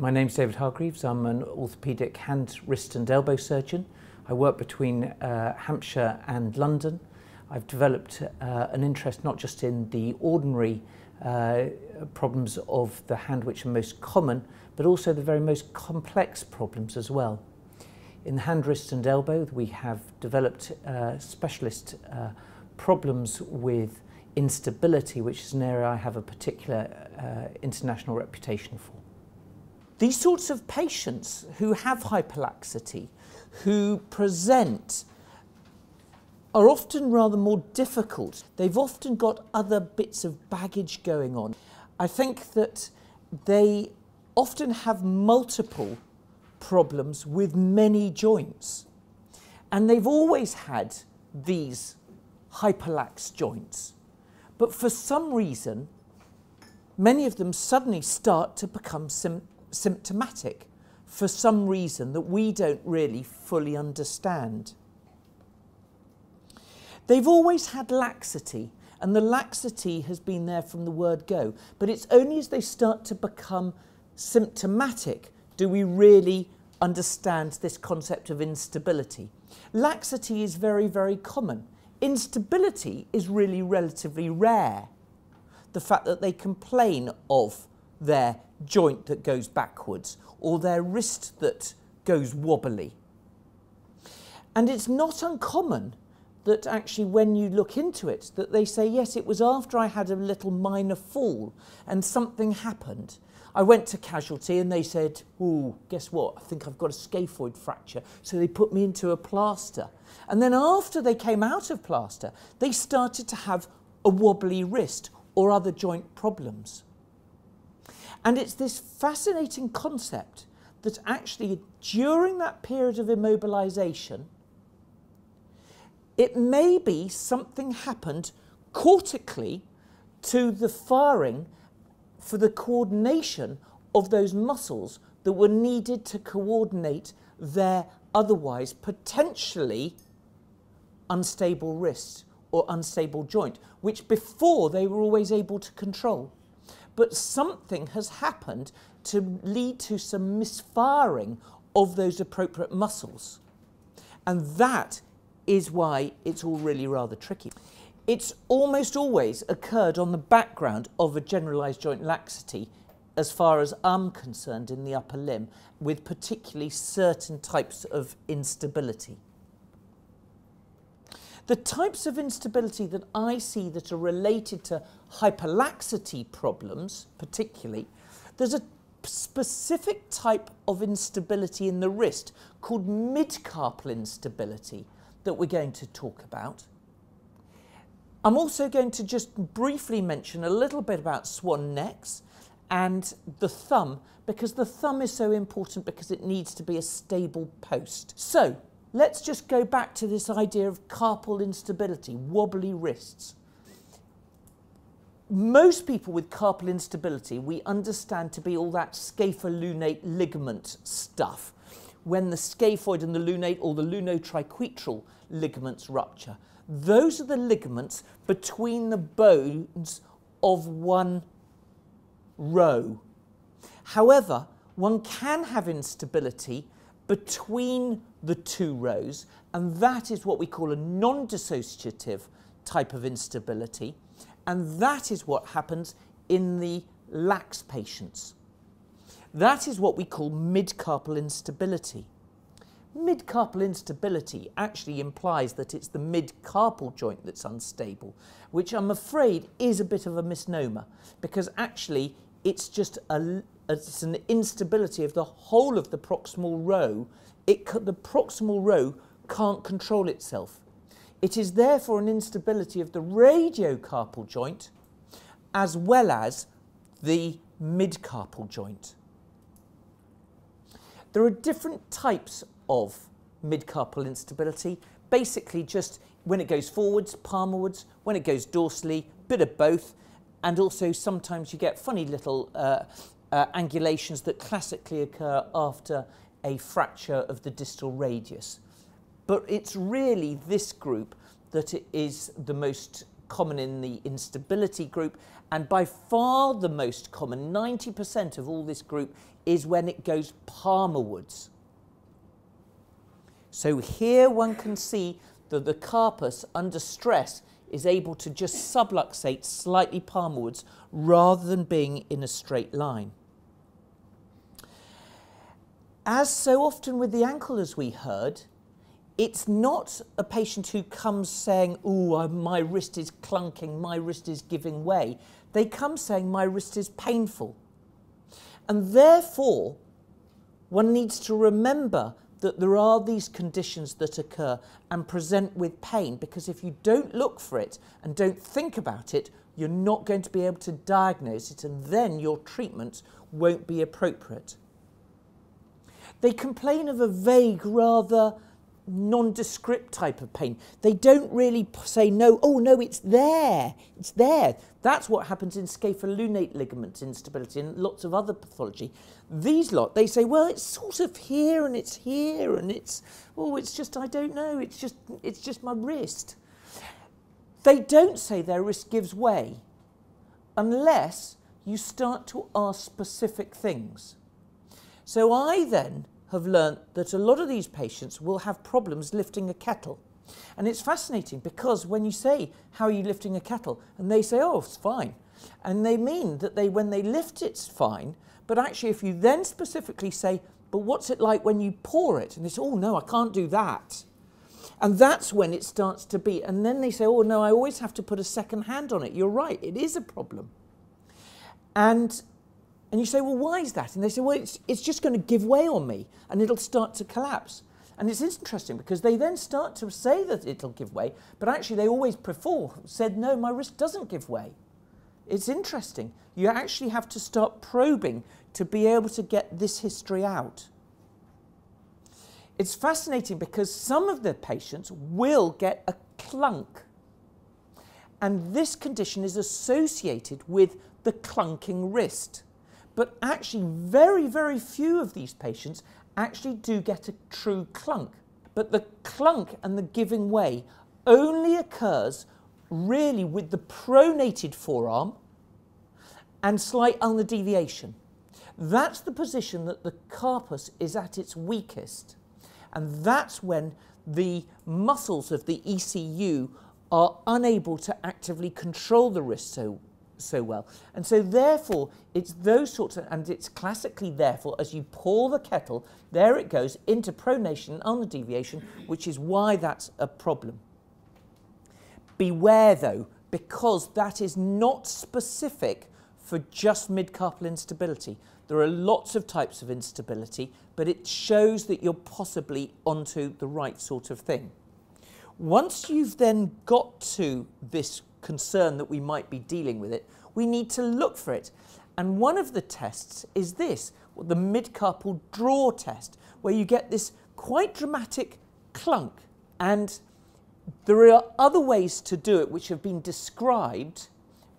My name's David Hargreaves. I'm an orthopaedic hand, wrist and elbow surgeon. I work between Hampshire and London. I've developed an interest not just in the ordinary problems of the hand which are most common, but also the very most complex problems as well. In the hand, wrist and elbow, we have developed specialist problems with instability, which is an area I have a particular international reputation for. These sorts of patients who have hyperlaxity, who present, are often rather more difficult. They've often got other bits of baggage going on. I think that they often have multiple problems with many joints. And they've always had these hyperlax joints. But for some reason, many of them suddenly start to become symptomatic for some reason that we don't really fully understand. They've always had laxity, and the laxity has been there from the word go, but it's only as they start to become symptomatic do we really understand this concept of instability. Laxity is very, very common. Instability is really relatively rare. The fact that they complain of their joint that goes backwards or their wrist that goes wobbly. And it's not uncommon that actually when you look into it, that they say, yes, it was after I had a little minor fall and something happened. I went to casualty and they said, oh, guess what? I think I've got a scaphoid fracture. So they put me into a plaster. And then after they came out of plaster, they started to have a wobbly wrist or other joint problems. And it's this fascinating concept that actually during that period of immobilization, it may be something happened cortically to the firing for the coordination of those muscles that were needed to coordinate their otherwise potentially unstable wrist or unstable joint, which before they were always able to control. But something has happened to lead to some misfiring of those appropriate muscles. And that is why it's all really rather tricky. It's almost always occurred on the background of a generalised joint laxity, as far as I'm concerned, in the upper limb, with particularly certain types of instability. The types of instability that I see that are related to hyperlaxity problems, particularly, there's a specific type of instability in the wrist called MidCarpal instability that we're going to talk about. I'm also going to just briefly mention a little bit about Swan Necks and the thumb, because the thumb is so important because it needs to be a stable post. So let's just go back to this idea of carpal instability, wobbly wrists. Most people with carpal instability we understand to be all that scapholunate ligament stuff, when the scaphoid and the lunate or the lunotriquetral ligaments rupture. Those are the ligaments between the bones of one row. However, one can have instability between the two rows, and that is what we call a non-dissociative type of instability, and that is what happens in the lax patients. That is what we call midcarpal instability. Midcarpal instability actually implies that it's the midcarpal joint that's unstable, which I'm afraid is a bit of a misnomer, because actually it's just it's an instability of the whole of the proximal row. The proximal row can't control itself. It is therefore an instability of the radiocarpal joint as well as the midcarpal joint. There are different types of midcarpal instability, basically just when it goes forwards, palmarwards, when it goes dorsally, bit of both, and also sometimes you get funny little angulations that classically occur after a fracture of the distal radius. But it's really this group that is the most common in the instability group, and by far the most common, 90% of all this group, is when it goes palmarwards. So here one can see that the carpus under stress is able to just subluxate slightly palmarwards rather than being in a straight line. As so often with the ankle, as we heard, it's not a patient who comes saying, "Ooh, my wrist is clunking, my wrist is giving way." They come saying, "My wrist is painful." And therefore, one needs to remember that there are these conditions that occur and present with pain, because if you don't look for it and don't think about it, you're not going to be able to diagnose it, and then your treatment won't be appropriate. They complain of a vague, rather nondescript type of pain. They don't really say, "No, oh no, it's there, it's there." That's what happens in scapholunate ligament instability and lots of other pathology. These lot, they say, "Well, it's sort of here and it's here and it's, oh, it's just, I don't know, it's just my wrist." They don't say their wrist gives way unless you start to ask specific things. So I then have learnt that a lot of these patients will have problems lifting a kettle. And it's fascinating because when you say, "How are you lifting a kettle?" and they say, "Oh, it's fine." And they mean that when they lift it's fine, but actually if you then specifically say, "But what's it like when you pour it?" and they say, "Oh no, I can't do that." And that's when it starts to be, and then they say, "Oh no, I always have to put a second hand on it." You're right, it is a problem. And you say, "Well, why is that?" And they say, "Well, it's just going to give way on me and it'll start to collapse." And it's interesting because they then start to say that it'll give way, but actually they always before said, "No, my wrist doesn't give way." It's interesting. You actually have to start probing to be able to get this history out. It's fascinating because some of the patients will get a clunk. And this condition is associated with the clunking wrist. But actually very, very few of these patients actually do get a true clunk. But the clunk and the giving way only occurs really with the pronated forearm and slight ulnar deviation. That's the position that the carpus is at its weakest. And that's when the muscles of the ECU are unable to actively control the wrist so well. And so therefore it's those sorts of, and it's classically therefore as you pour the kettle, there it goes into pronation and ulnar deviation, which is why that's a problem. Beware though, because that is not specific for just midcarpal instability. There are lots of types of instability, but it shows that you're possibly onto the right sort of thing. Once you've then got to this concern that we might be dealing with it, we need to look for it. And one of the tests is this, the midcarpal draw test, where you get this quite dramatic clunk. And there are other ways to do it which have been described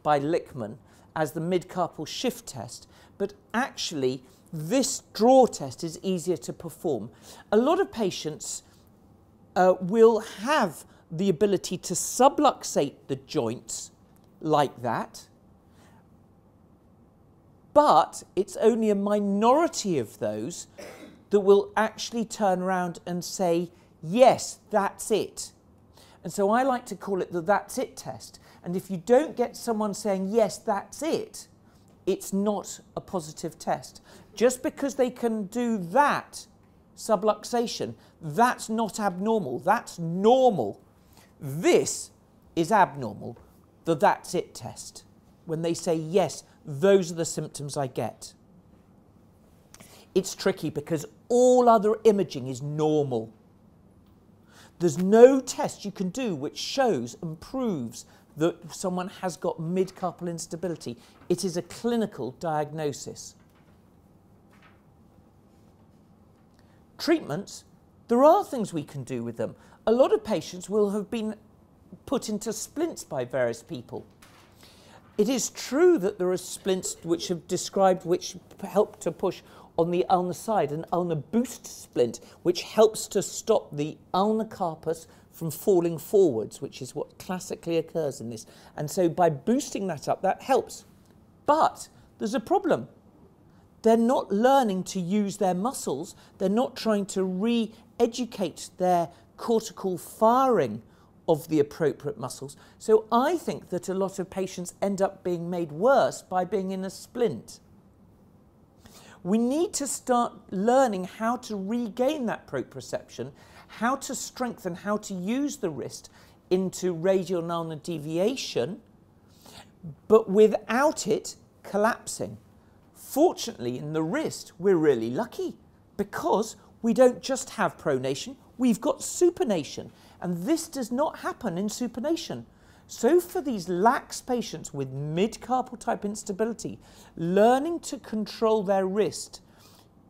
by Lickman as the midcarpal shift test, but actually this draw test is easier to perform. A lot of patients will have the ability to subluxate the joints like that, but it's only a minority of those that will actually turn around and say, "Yes, that's it." And so I like to call it the "that's it" test. And if you don't get someone saying, "Yes, that's it," it's not a positive test. Just because they can do that subluxation, that's not abnormal, that's normal. This is abnormal, the "that's it" test, when they say, "Yes, those are the symptoms I get." It's tricky because all other imaging is normal. There's no test you can do which shows and proves that someone has got midcarpal instability. It is a clinical diagnosis. Treatments, there are things we can do with them. A lot of patients will have been put into splints by various people. It is true that there are splints which have described which help to push on the ulnar side, an ulnar boost splint, which helps to stop the ulnar carpus from falling forwards, which is what classically occurs in this. And so by boosting that up, that helps. But there's a problem. They're not learning to use their muscles. They're not trying to re-educate their cortical firing of the appropriate muscles. So I think that a lot of patients end up being made worse by being in a splint. We need to start learning how to regain that proprioception, how to strengthen, how to use the wrist into radial and ulnar deviation, but without it collapsing. Fortunately, in the wrist, we're really lucky because we don't just have pronation, we've got supination, and this does not happen in supination. So for these lax patients with mid-carpal type instability, learning to control their wrist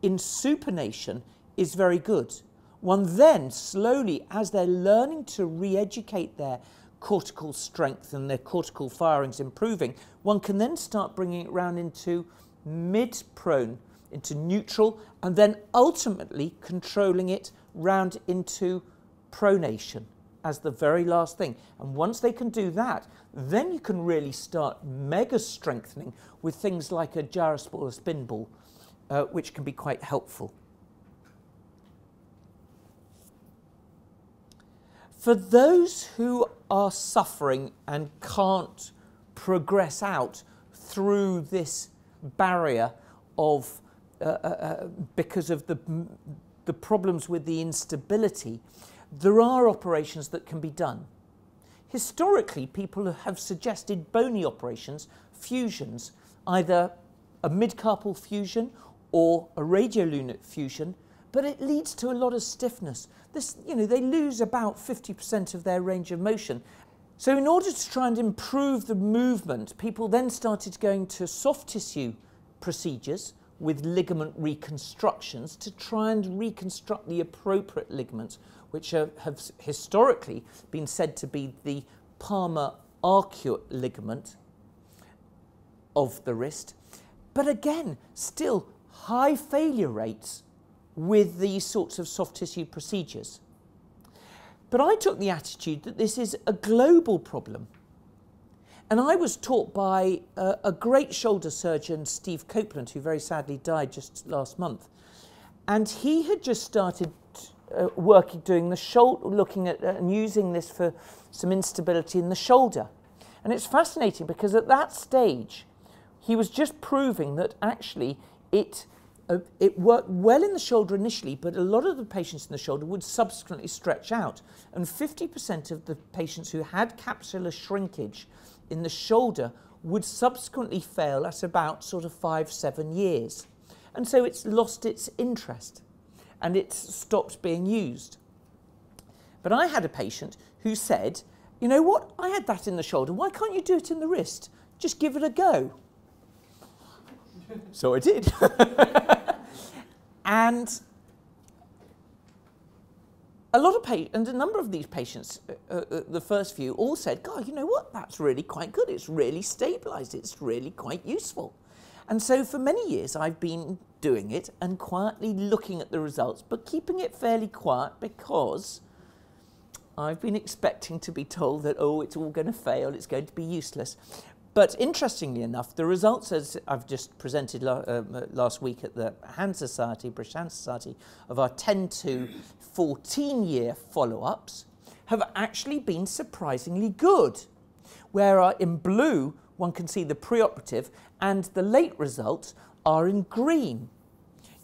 in supination is very good. One then, slowly, as they're learning to re-educate their cortical strength and their cortical firings improving, one can then start bringing it round into mid-prone, into neutral, and then ultimately controlling it round into pronation as the very last thing. And once they can do that, then you can really start mega strengthening with things like a gyrus ball or spin ball, which can be quite helpful. For those who are suffering and can't progress out through this barrier of because of the problems with the instability, there are operations that can be done. Historically, people have suggested bony operations, fusions, either a mid-carpal fusion or a radiolunar fusion, but it leads to a lot of stiffness. This, they lose about 50% of their range of motion. So in order to try and improve the movement, people then started going to soft tissue procedures with ligament reconstructions to try and reconstruct the appropriate ligaments, which have historically been said to be the palmar arcuate ligament of the wrist. But again, still high failure rates with these sorts of soft tissue procedures. But I took the attitude that this is a global problem. And I was taught by a great shoulder surgeon, Steve Copeland, who very sadly died just last month. And he had just started doing the shoulder, looking at and using this for some instability in the shoulder. And it's fascinating because at that stage, he was just proving that actually it worked well in the shoulder initially, but a lot of the patients in the shoulder would subsequently stretch out. And 50% of the patients who had capsular shrinkage in the shoulder would subsequently fail at about sort of 5-7 years. And so it's lost its interest and it's stopped being used. But I had a patient who said, you know what, I had that in the shoulder, why can't you do it in the wrist? Just give it a go. So I did. And a number of these patients, the first few, all said, God, you know what, that's really quite good. It's really stabilised. It's really quite useful. And so for many years, I've been doing it and quietly looking at the results, but keeping it fairly quiet because I've been expecting to be told that, oh, it's all going to fail, it's going to be useless. But interestingly enough, the results, as I've just presented last week at the Hand Society, British Hand Society, of our 10 to 14-year follow-ups have actually been surprisingly good. Where in blue, one can see the preoperative, and the late results are in green.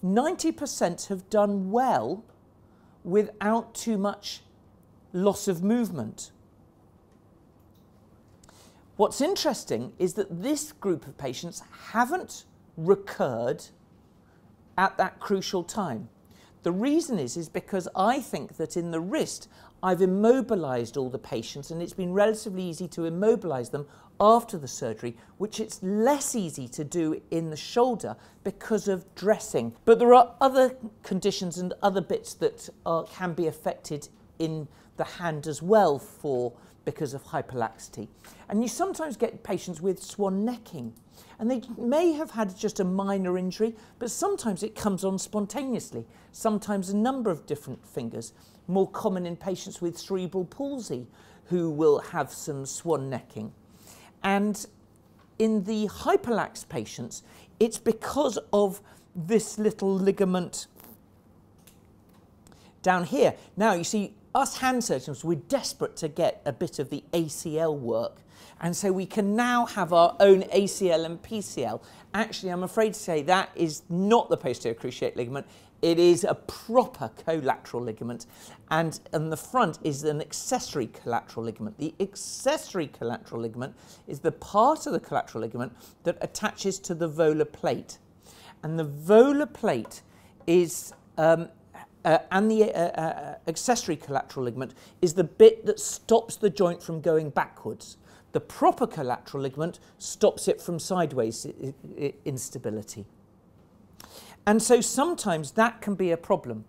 90% have done well without too much loss of movement. What's interesting is that this group of patients haven't recurred at that crucial time. The reason is because I think that in the wrist, I've immobilized all the patients and it's been relatively easy to immobilize them after the surgery, which it's less easy to do in the shoulder because of dressing. But there are other conditions and other bits that can be affected in the hand as well because of hyperlaxity. And you sometimes get patients with swan necking. And they may have had just a minor injury, but sometimes it comes on spontaneously. Sometimes a number of different fingers, more common in patients with cerebral palsy who will have some swan necking. And in the hyperlax patients, it's because of this little ligament down here. Now, you see, us hand surgeons, we're desperate to get a bit of the ACL work. And so we can now have our own ACL and PCL. Actually, I'm afraid to say that is not the posterior cruciate ligament. It is a proper collateral ligament. And on the front is an accessory collateral ligament. The accessory collateral ligament is the part of the collateral ligament that attaches to the volar plate. And the volar plate is, and the accessory collateral ligament is the bit that stops the joint from going backwards. The proper collateral ligament stops it from sideways instability. And so sometimes that can be a problem.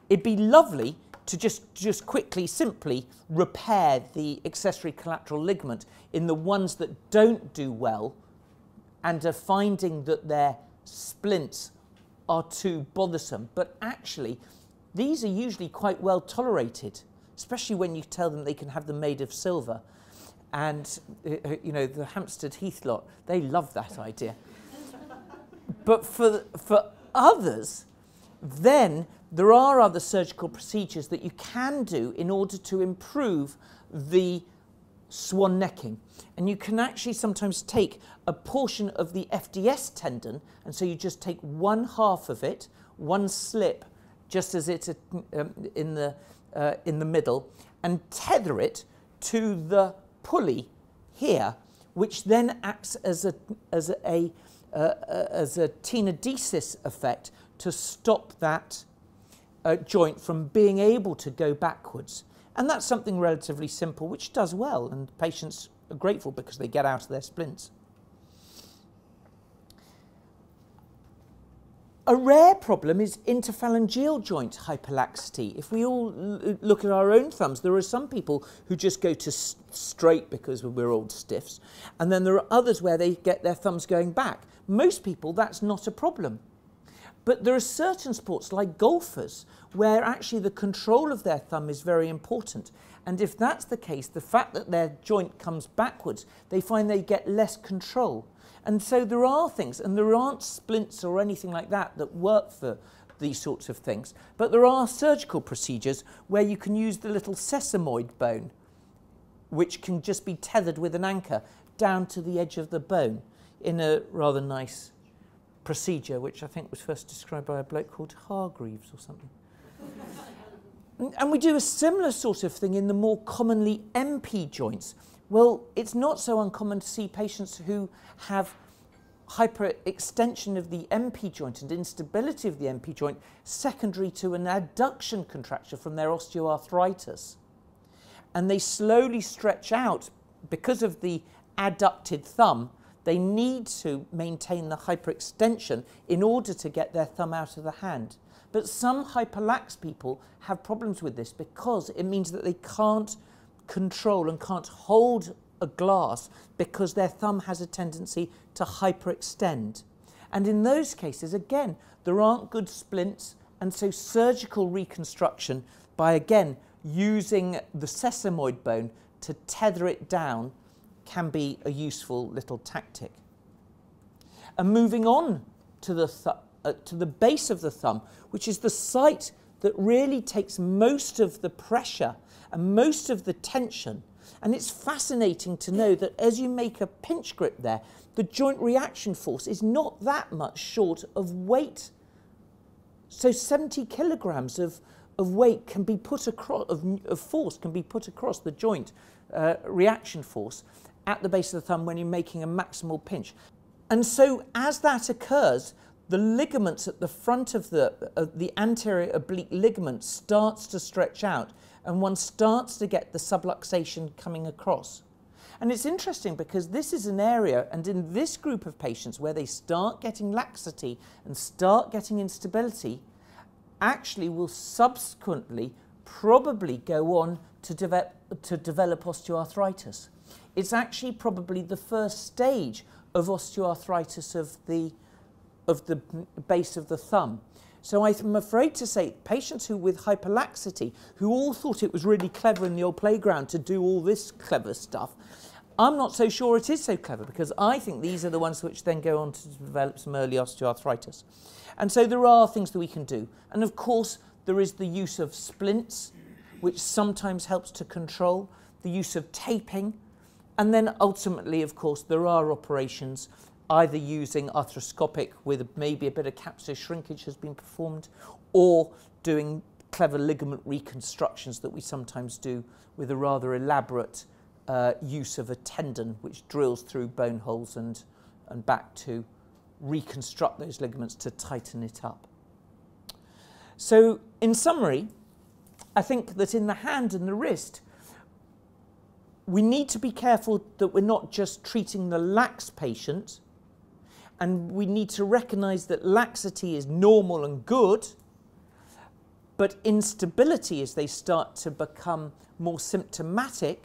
It'd be lovely to just quickly, simply repair the accessory collateral ligament in the ones that don't do well and are finding that their splints are too bothersome. But actually, these are usually quite well tolerated, especially when you tell them they can have them made of silver. And, you know, the Hampstead Heath lot, they love that idea. But for others, then there are other surgical procedures that you can do in order to improve the swan necking. And you can actually sometimes take a portion of the FDS tendon, and so you just take one half of it, one slip, just as it's in the middle, and tether it to the pulley here, which then acts as a tenodesis effect to stop that joint from being able to go backwards. And that's something relatively simple, which does well, and patients are grateful because they get out of their splints. A rare problem is interphalangeal joint hyperlaxity. If we all look at our own thumbs, there are some people who just go to straight because we're old stiffs, and then there are others where they get their thumbs going back. Most people, that's not a problem. But there are certain sports, like golfers, where actually the control of their thumb is very important. And if that's the case, the fact that their joint comes backwards, they find they get less control. And so there are things, and there aren't splints or anything like that that work for these sorts of things. But there are surgical procedures where you can use the little sesamoid bone, which can just be tethered with an anchor down to the edge of the bone in a rather nice procedure, which I think was first described by a bloke called Hargreaves or something. And we do a similar sort of thing in the more commonly MP joints. Well, it's not so uncommon to see patients who have hyperextension of the MP joint and instability of the MP joint secondary to an adduction contracture from their osteoarthritis. And they slowly stretch out because of the adducted thumb. They need to maintain the hyperextension in order to get their thumb out of the hand. But some hyperlax people have problems with this because it means that they can't control and can't hold a glass because their thumb has a tendency to hyperextend. And in those cases, again, there aren't good splints, and so surgical reconstruction by, again, using the sesamoid bone to tether it down can be a useful little tactic. And moving on to the base of the thumb, which is the site that really takes most of the pressure and most of the tension. And it's fascinating to know that as you make a pinch grip there, the joint reaction force is not that much short of weight. So 70 kilograms of weight can be put across, of force can be put across the joint reaction force at the base of the thumb when you're making a maximal pinch. And so as that occurs, the ligaments at the front of the anterior oblique ligament starts to stretch out, and one starts to get the subluxation coming across. And it's interesting because this is an area, and in this group of patients where they start getting laxity and start getting instability, actually will subsequently probably go on to develop osteoarthritis. it's actually probably the first stage of osteoarthritis of the base of the thumb. So I'm afraid to say patients who with hyperlaxity, who all thought it was really clever in the old playground to do all this clever stuff, I'm not so sure it is so clever, because I think these are the ones which then go on to develop some early osteoarthritis. And so there are things that we can do. And of course, there is the use of splints, which sometimes helps to control, the use of taping, and then ultimately, of course, there are operations either using arthroscopic with maybe a bit of capsular shrinkage has been performed, or doing clever ligament reconstructions that we sometimes do with a rather elaborate use of a tendon which drills through bone holes and back to reconstruct those ligaments to tighten it up. So in summary, I think that in the hand and the wrist, we need to be careful that we're not just treating the lax patient, and we need to recognise that laxity is normal and good, but instability, as they start to become more symptomatic,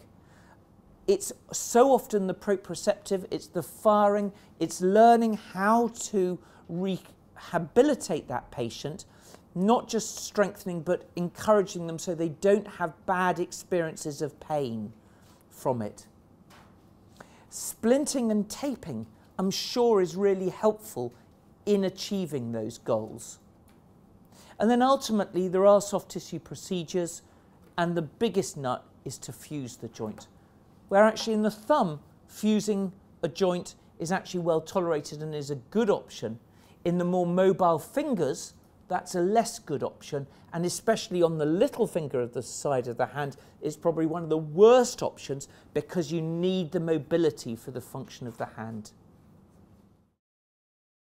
it's so often the proprioceptive, it's the firing, it's learning how to rehabilitate that patient, not just strengthening but encouraging them so they don't have bad experiences of pain from it. Splinting and taping, I'm sure, is really helpful in achieving those goals. And then ultimately there are soft tissue procedures, and the biggest nut is to fuse the joint, where actually in the thumb, fusing a joint is actually well tolerated and is a good option. In the more mobile fingers, that's a less good option, and especially on the little finger of the side of the hand is probably one of the worst options, because you need the mobility for the function of the hand.